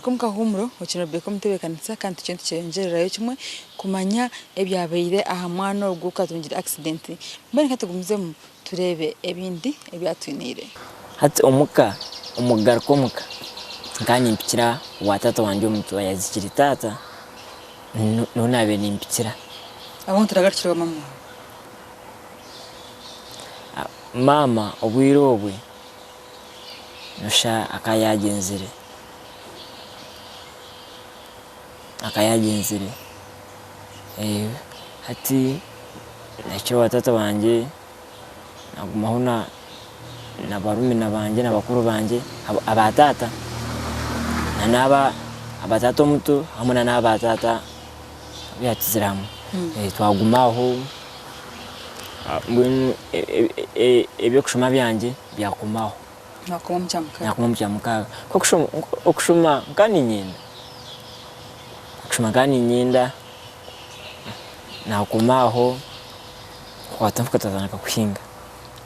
Mukumka humuro ukino beko mutebekanitsa kandi ikintu cyengererayo kimwe kumanya ebyabeire aha mwana oguka tungira accident mbere katugumizemo turebe ebindi ebyatwinire hati umugaruko muka nkani mpikira watata wanje omuntu yazikiri tata nonabe nimpikira abantu turagarukirwa mama obwirobwe nosha akayagenzire hati nakyo watata wanje nagumaho na barumina banje n'abakuru banje abatata naba abatata omuto hamwe n'abatata byatiziramu twagumaho ebyo kushoma byanje byakomaho nakoma mukyamukaga okushoma nkani nyenda nakomaho kwatamfuka tazanaka kuhinga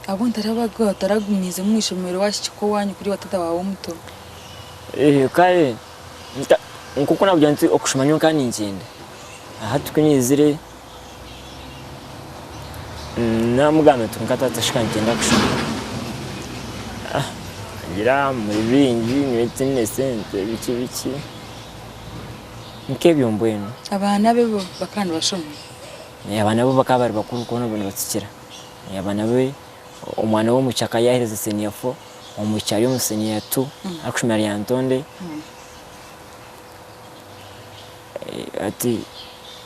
abo ntarabaga taragumize mu ishomero washiko wanyu kuri watata wawe muto kare nkuko nabyo nti okushoma nkani ngenda aha tukunyizire namugambe tunkatata shikangenda kushoma ngira muri bingi niwetine sente biki nkebyo mbwenu abana bebo bakandi bashoma abana bo bakabari bakuru kono bino batsikira abana be omwana wo mucyaka yahereza senior 4 omucyari yo senior 2 akushimira yantonde ati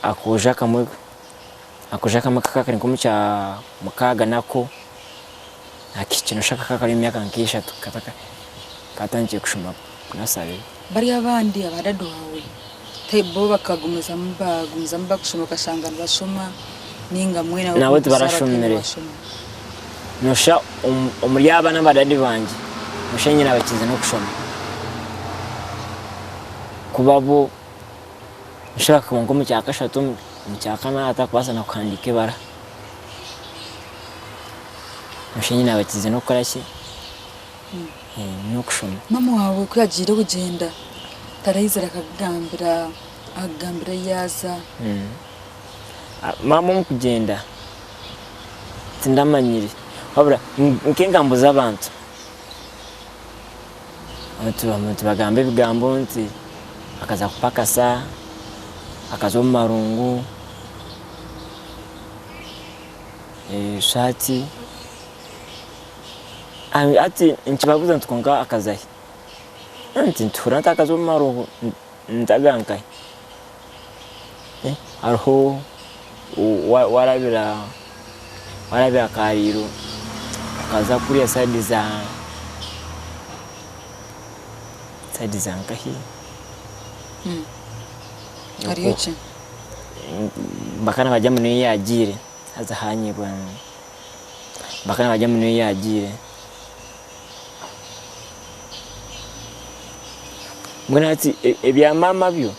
akoja kamwe kakakari nkomucya mukaga nako akikino shaka kakari imyaka nkisha tukataka katangiye kushuma kunasabe bari abandi abadado wawe tebo bakagumiza mba kushuma kashanga bashoma ninga mwena nawe barashomere nosha umuri abana badadi banje nosha nyina bakize no kushoma kubabo nshaka ngo mu cyaka shatu mu cyaka nata kwasa na kwandike bara nosha nyina bakize no korashye no kushoma mama wawe kuyagire kugenda tarayizira agambira yaza mama mu kugenda tindamanyire habura nkengambuza abantu bagambe bigambo nti akaza kupakasa akazo marungu shati ati nkibabuza ntukonga akazahi anti nturata akazo marungu ndagankai arho warabira kariro akaza kuriya side za nkahi ariyoche bakana bajya mu yagire haza hanyibwa bakana bajya mu yagire mbona ati ebya mama byo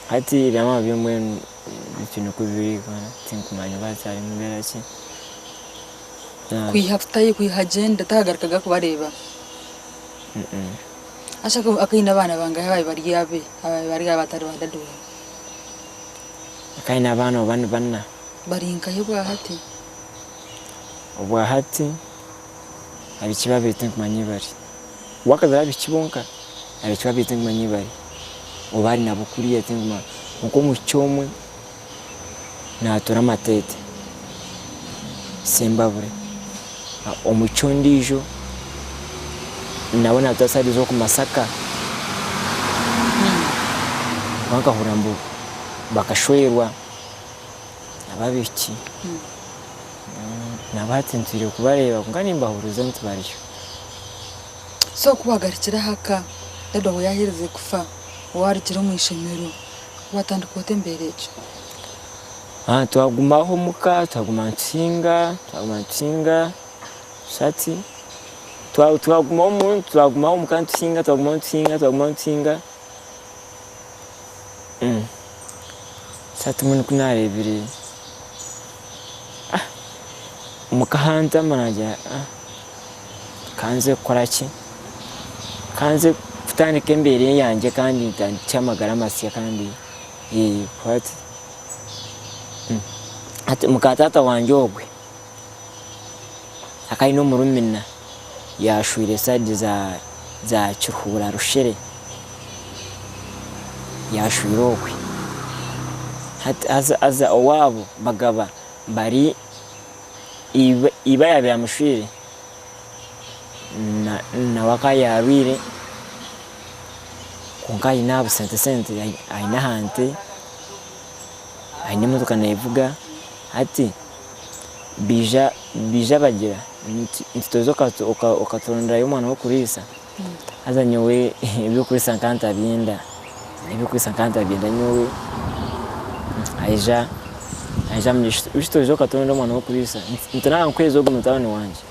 ati ebya mama byo mwe ikintu kubiri kana tinkumanya batari mbera ki kwihaftaye kwihagenda tagarukaga kubareba ashaka akayina abana bangaye bari yabe bari abatari badadu akayina abana banna barinka yobwa hati abikibabe tinkumanya bari wakazara bikibonka abikibabe tinkumanya bari obari nabukuriye tinkuma uko mu cyomwe natora matete sembabure omucyo ndijo nabona tasadi zo kumasaka wanka hurambu bakashwerwa ababiki nabatintire kubareba ngani mbahuruza ntibariyo so kubagarikira haka dado aho yahereze kufa warikira mu ishemero watandukote mbereje twagumaho muka twagumansinga shati twagumaho muka nsinga twagumansinga shati mun kunarebire mukahanta manaja kanze koraki kanze kutandika embere yanjye kandi ntacamagara amasya kandi kwati ati mukatata wanje ogwe akayi no murumina yashwire side za Kiruhura Rushere yashwire ogwe aza owabo bagaba bari iba yabya mushwire na wakayarwire kunkayi nabo sente aina hante aina motoka nayivuga ati bija bagira ntitozo okatonda y'umwana wo kurisa azanyowe ibyo kurisa nkanta byenda nyowe aija mishitozo okatonda y'umwana wo kurisa ntana nkwezo go mutabane wanje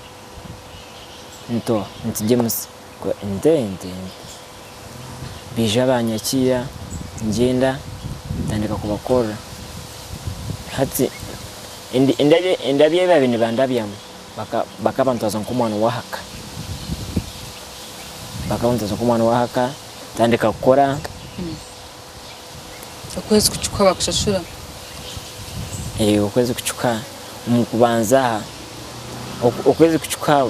ntijyemusa ko ente bija banyakira ngenda tandika kubakora hati indabye babini bandabyamu bakabantaza nkomwana wahaka tandika gukora ukwezi kuchukua bakushashura ukwezi kuchuka mukubanza ukwezi kuchuka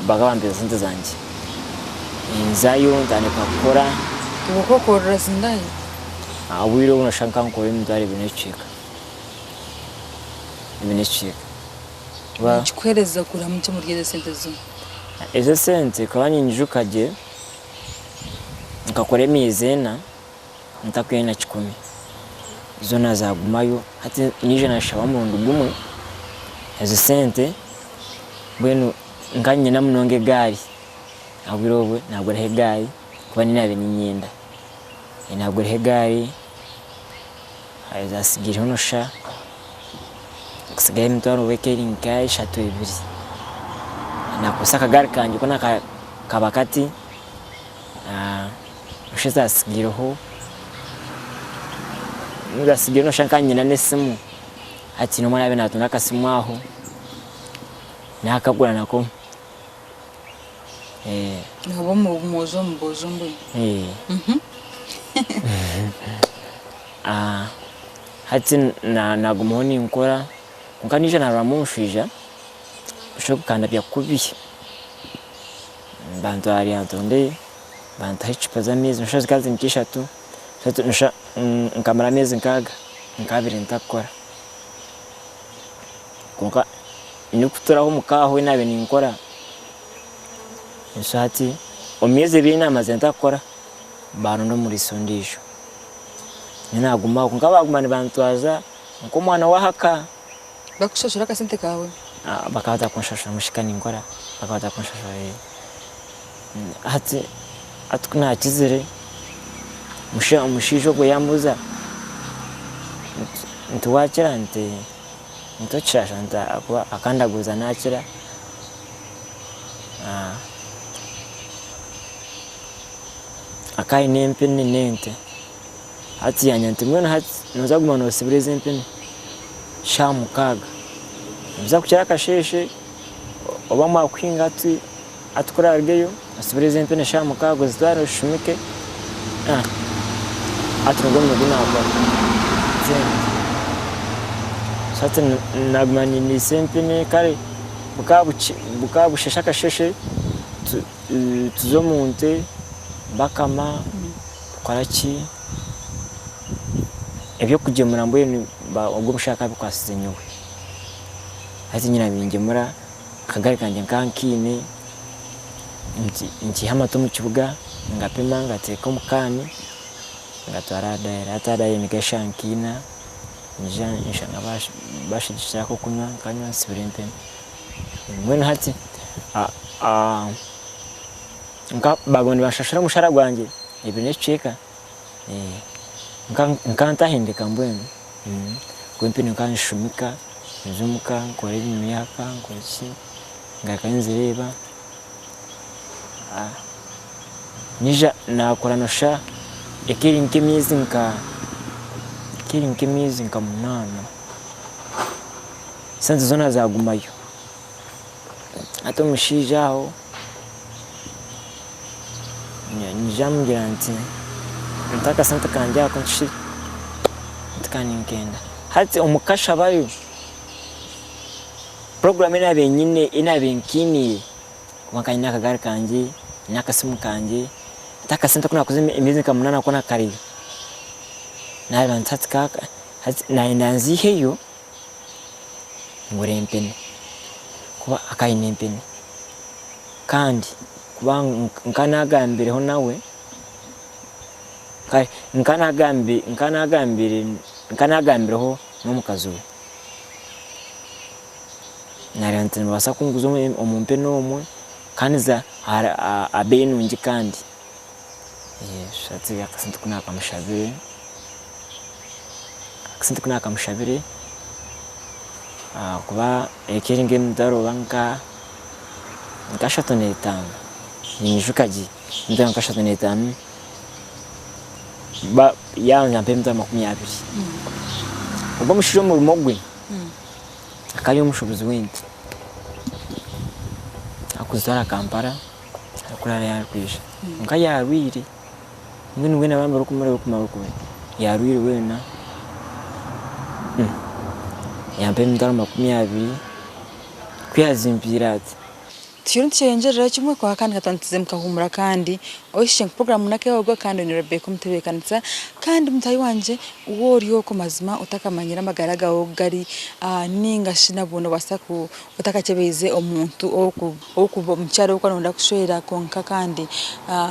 bagabambira sente zanje inzayo tandika gukora ubukokorora sindaye awiro unashanka nkore mutari binecika chikwereza kuramutse murigeze sente zo izo sente kabanye njukaje nkakore mizena ntakwena 10 zo nazagumayo ati nije nashaba mu ndugumwe izo sente bwenu nganye namunonge gari abirobwe ntabwo rehe gari kuba ni nabe ninyenda ntabwo rehe gari azasigira hono sha kusigaye mutwaro wekeri nkaye 2 nakusaka gari kanje ko nakabakati ushiza asigireho ngasigiro no shankanye na nesimu ati no mwana be natuna kasimu aho nakagura nako nabo muzo mbozo mbo hati nagumuhoni nkora nkanije naramushija ushobora bya kubi bantu ari antonde bantu hichipa za mizi nshaje kazi nkishatu satu nsha nkamara mizi nkaga nkabiri ntakora konka nikutura ho mukaho nabe ninkora nshati omize bina mazenta ntakora bano no muri sondisho ninaguma konka bagumana bantu aza nko mwana wahaka bakushashura kasente kawe bakata kunshashura mushikani nkora bakata kunshashura hati atukuna kizere mushijo go yambuza ntuwakira ntocirasha akandaguza nakira akayi nempene nente hati yanyanti mwena hati nozaguma nosibireze empene sha mukaga biza kukira kasheshe oba mwakwinga atukora argeyo asibireze empene sha mukaga zitwara shumike atungomme gunakora sati nagumanye ni sempene kare bukabushesha kasheshe tuzomunte bakama kwaraki ebyo kugemura mbuye ubwo mushaka bikwasize nyowe hati nyina bingemura kagari kanje kankine nti hamato mu kibuga ngapima ngateka umukani ngatwara daira nigashankina nshanga bashigishira ko kunywa kanywa nsibire mpene mwene hati nka bagondi bashashira mushara gwanjye ibine cheka nkanta hindika mbwene kwempene nkanshumika nzumuka nkore imyaka nkoki ngakanzireba nija nakora nosha ekiri nkemizi nka munana sanze zona zagumayo ato mushija aho yambwira nti ntaka sente kanjye ako nshire nkenda hati omukasha bayo program inabe nyine inabe nkiniye kumakanya akagari kanjye n'akasimu kanjye ntaka sente kuna kuze imizi kamunana kona kariyo naye bantati kaka naindanzi heyo ngore empene kuba akayine empene kandi kuba nkanagambire ho nawe kai nkanagambire ho no mukazo narante basa kunguzo omumpe nomwe kaniza abenu nji kandi shati yakasente kuna kamushabire kuba ekiringe mdaro banka nkashatu n'etano nijukaji ndanga nkashatu n'etano ba yanga mpemta 20 ubwo mushiro mu rumogwe akayo mushobozi w'inti akuzara Kampala akurara yakwisha nka yarwire ngwe nabambara kumara yarwire wena yampemta 20 kwiyazimpira ati Tiyunti chenjera kimwe kwa kandi gatantize mukahumura kandi oyishe program nake wagwa kandi ni Rebecca Mutebekanisa kandi mutayi wanje woriyo ko mazima utakamanyira amagaraga ogari ninga shinabona basaku utakakebeze omuntu okuva mucyaro uko nonda kushwera konka kandi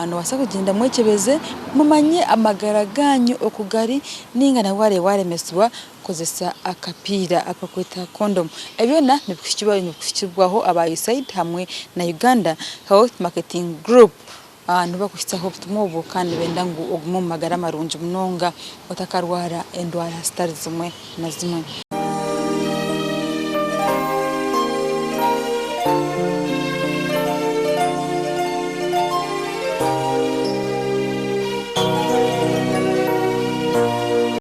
no basaku genda mwekebeze mumanye amagaraganyu okugari ninga na ware meswa kozesa akapira apakwita condom ebyona nibikishibwaho abayiside hamwe na Uganda Health Marketing Group nuba kushitaho tumubo kandi benda ngo ogumo magara marunji munonga utakarwara endwara stars zimwe na zimwe